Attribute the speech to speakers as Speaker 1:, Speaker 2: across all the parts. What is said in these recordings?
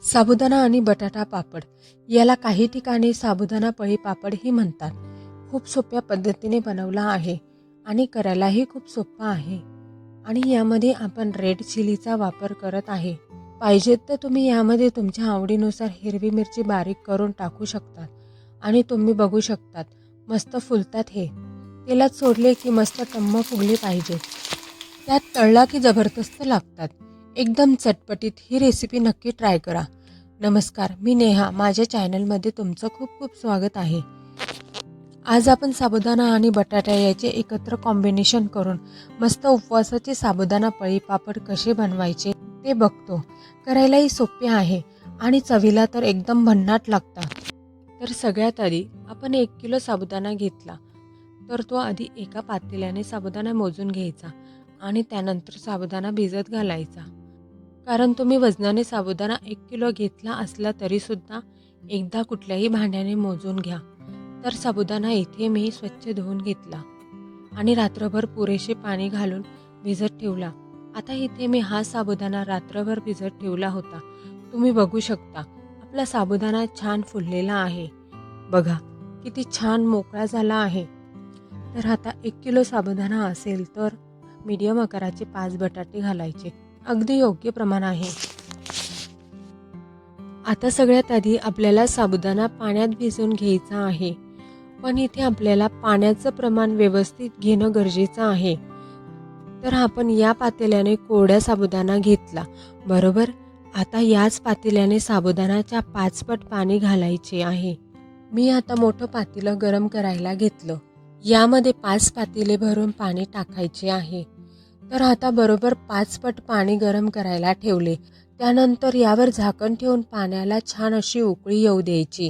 Speaker 1: साबुदाणा आणि बटाटा पापड याला काही ठिकाणी साबुदाणा पळी पापड ही म्हणतात. खूप सोप्या पद्धतीने बनवला आहे आणि करायलाही खूप सोपा आहे. आणि यामध्ये आपण रेड चिलीचा वापर करत आहे. पाहिजेत तर तुम्ही यामध्ये तुमच्या आवडीनुसार हिरवी मिरची बारीक करून टाकू शकतात. आणि तुम्ही बघू शकतात मस्त फुलतात हे. तेलात सोडले की मस्त टम्म फुगले पाहिजे. त्यात तळला की जबरदस्त लागतात. एकदम चटपटीत ही रेसिपी नक्की ट्राय करा. नमस्कार, मी नेहा. माझ्या चॅनलमध्ये तुमचं खूप खूप स्वागत आहे. आज आपण साबुदाणा आणि बटाटा याचे एकत्र कॉम्बिनेशन करून मस्त उपवासाचे साबुदाणा पळी पापड कसे बनवायचे ते बघतो. करायलाही सोपे आहे आणि चवीला तर एकदम भन्नाट लागतात. तर सगळ्यात आधी आपण 1 किलो साबुदाणा घेतला तर तो आधी एका पातेल्याने साबुदाणा मोजून घ्यायचा आणि त्यानंतर साबुदाणा भिजत घालायचा. कारण तुम्ही वजनाने साबुदाणा 1 किलो घेतला असला तरीसुद्धा एकदा कुठल्याही भांड्याने मोजून घ्या. तर साबुदाणा इथे मी स्वच्छ धुवून घेतला आणि रात्रभर पुरेसे पाणी घालून भिजत ठेवला. आता इथे मी हा साबुदाणा रात्रभर भिजत ठेवला होता. तुम्ही बघू शकता आपला साबुदाणा छान फुललेला आहे. बघा किती छान मोकळा झाला आहे. तर आता 1 किलो साबुदाणा असेल तर मीडियम आकाराचे 5 बटाटे घालायचे. अगदी योग्य प्रमाण आहे. आता सगळ्यात आधी आपल्याला साबुदाणा पाण्यात भिजवून घ्यायचा आहे. पण इथे आपल्याला पाण्याचं प्रमाण व्यवस्थित घेणं गरजेचं आहे. तर आपण या पातेल्याने कोरड्या साबुदाणा घेतला बरोबर. आता याच पातेल्याने साबुदाणाच्या 5 पट पाणी घालायचे आहे. मी आता मोठं पातेलं गरम करायला घेतलं. यामध्ये 5 पातेले भरून पाणी टाकायचे आहे. तर आता बरोबर 5 पट पाणी गरम करायला ठेवले. त्यानंतर यावर झाकण ठेवून पाण्याला छान अशी उकळी येऊ द्यायची.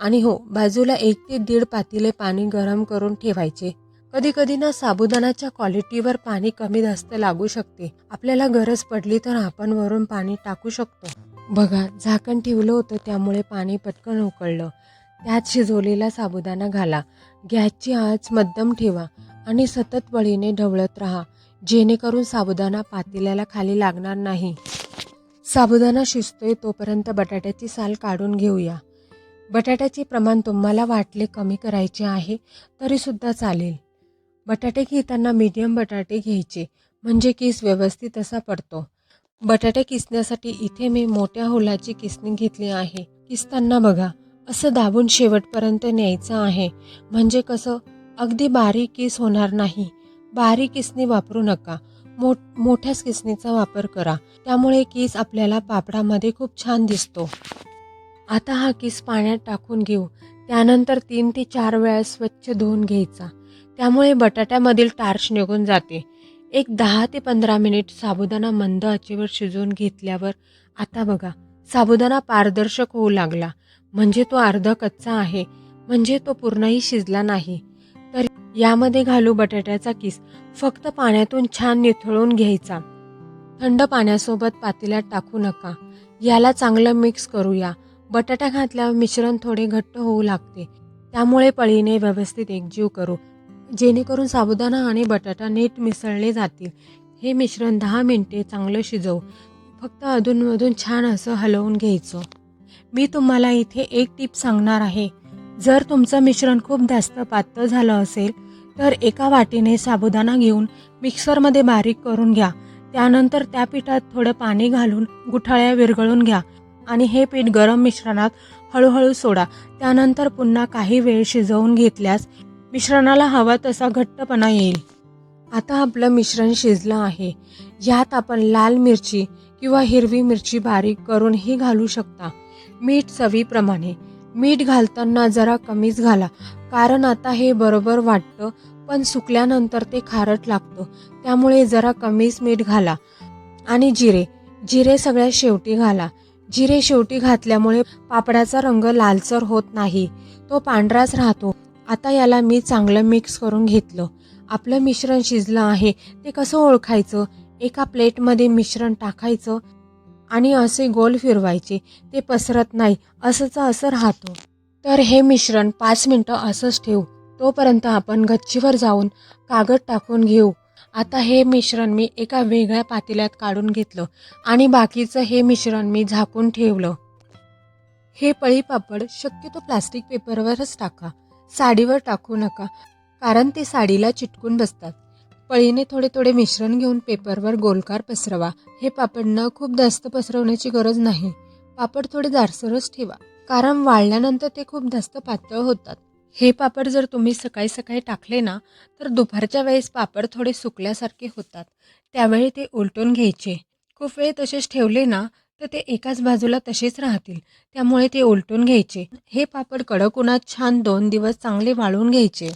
Speaker 1: आणि हो, बाजूला 1 ते 1.5 पातेले पाणी गरम करून ठेवायचे. कधी कधी ना साबुदाणाच्या क्वालिटीवर पाणी कमी जास्त लागू शकते. आपल्याला गरज पडली तर आपण वरून पाणी टाकू शकतो. बघा झाकण ठेवलं होतं त्यामुळे पाणी पटकन उकळलं. त्यात शिजवलेला साबुदाणा घाला. गॅसची आच मध्यम ठेवा आणि सतत वळीने ढवळत राहा जेणेकरून साबुदाणा पातेल्याला खाली लागणार नाही. साबुदाणा शिजतोय तोपर्यंत बटाट्याची साल काढून घेऊया. बटाट्याचे प्रमाण तुम्हाला वाटले कमी करायचे आहे तरीसुद्धा चालेल. बटाटे घेताना मीडियम बटाटे घ्यायचे म्हणजे किस व्यवस्थित असा पडतो. बटाटे किसण्यासाठी इथे मी मोठ्या होलाची किसणी घेतली आहे. किसताना बघा असं दाबून शेवटपर्यंत न्यायचं आहे. म्हणजे कसं अगदी बारीक किस होणार नाही. बारीक किसणी वापरू नका. मोठ्याच किसणीचा वापर करा. त्यामुळे किस आपल्याला पापडामध्ये खूप छान दिसतो. आता हा किस पाण्यात टाकून घेऊ. त्यानंतर 3 ते 4 वेळा स्वच्छ धुवून घ्यायचा. त्यामुळे बटाट्यामधील टार्च निघून जाते. एक 10 ते 15 मिनिट साबुदाणा मंद आचेवर शिजवून घेतल्यावर आता बघा साबुदाणा पारदर्शक होऊ लागला. म्हणजे तो अर्धा कच्चा आहे. म्हणजे तो पूर्णही शिजला नाही. तर यामध्ये घालू बटाट्याचा किस. फक्त पाण्यातून छान निथळून घ्यायचा. थंड पाण्यासोबत पातेल्यात टाकू नका. याला चांगलं मिक्स करूया. बटाटा घातल्यावर मिश्रण थोडे घट्ट होऊ लागते. त्यामुळे पळीने व्यवस्थित एकजीव करू जेणेकरून साबुदाणा आणि बटाटा नीट मिसळले जातील. हे मिश्रण 10 मिनिटे चांगलं शिजवू. फक्त अधूनमधून छान असं हलवून घ्यायचं. मी तुम्हाला इथे एक टिप सांगणार आहे. जर तुमचं मिश्रण खूप जास्त पातळ झालं असेल तर एका वाटीने साबुदाणा घेऊन मिक्सरमध्ये बारीक करून घ्या. त्यानंतर त्या पिठात थोडं पाणी घालून गुठळ्या विरघळून घ्या आणि हे पीठ गरम मिश्रणात हळूहळू सोडा. त्यानंतर पुन्हा काही वेळ शिजवून घेतल्यास मिश्रणाला हवा तसा घट्टपणा येईल. आता आपलं मिश्रण शिजलं आहे. यात आपण लाल मिरची किंवा हिरवी मिरची बारीक करून ही घालू शकता. मीठ चवीप्रमाणे. मीठ घालताना जरा कमीच घाला. कारण आता हे बरोबर वाटतं पण सुकल्यानंतर ते खारट लागतं. त्यामुळे जरा कमीच मीठ घाला. आणि जिरे सगळ्यात शेवटी घाला. जिरे शेवटी घातल्यामुळे पापडाचा रंग लालसर होत नाही. तो पांढराच राहतो. आता याला मी चांगलं मिक्स करून घेतलं. आपलं मिश्रण शिजलं आहे ते कसं ओळखायचं? एका प्लेटमध्ये मिश्रण टाकायचं आणि असे गोल फिरवायचे. ते पसरत नाही. असं राहतं. तर हे मिश्रण 5 मिनिटं असंच ठेवू. तोपर्यंत आपण गच्चीवर जाऊन कागद टाकून घेऊ. आता हे मिश्रण मी एका वेगळ्या पातेल्यात काढून घेतलं आणि बाकीचं हे मिश्रण मी झाकून ठेवलं. हे पळी पापड शक्यतो प्लास्टिक पेपरवरच टाका, साडीवर टाकू नका, कारण ते साडीला चिटकून बसतात. पळीने थोडे थोडे मिश्रण घेऊन पेपरवर गोलकार पसरवा. हे पापड न खूप जास्त पसरवण्याची गरज नाही. पापड थोडे जाडसरच ठेवा, कारण वाळल्यानंतर ते खूप जास्त पातळ होतात. हे पापड जर तुम्ही सकाळी सकाळी टाकले ना, तर दुपारच्या वेळेस पापड थोडे सुकल्यासारखे होतात. त्यावेळी ते उलटून घ्यायचे. खूप वेळ तसेच ठेवले ना, तर ते एकाच बाजूला तसेच राहतील. त्यामुळे ते उलटून घ्यायचे. हे पापड कडक उन्हात छान 2 दिवस चांगले वाळून घ्यायचे.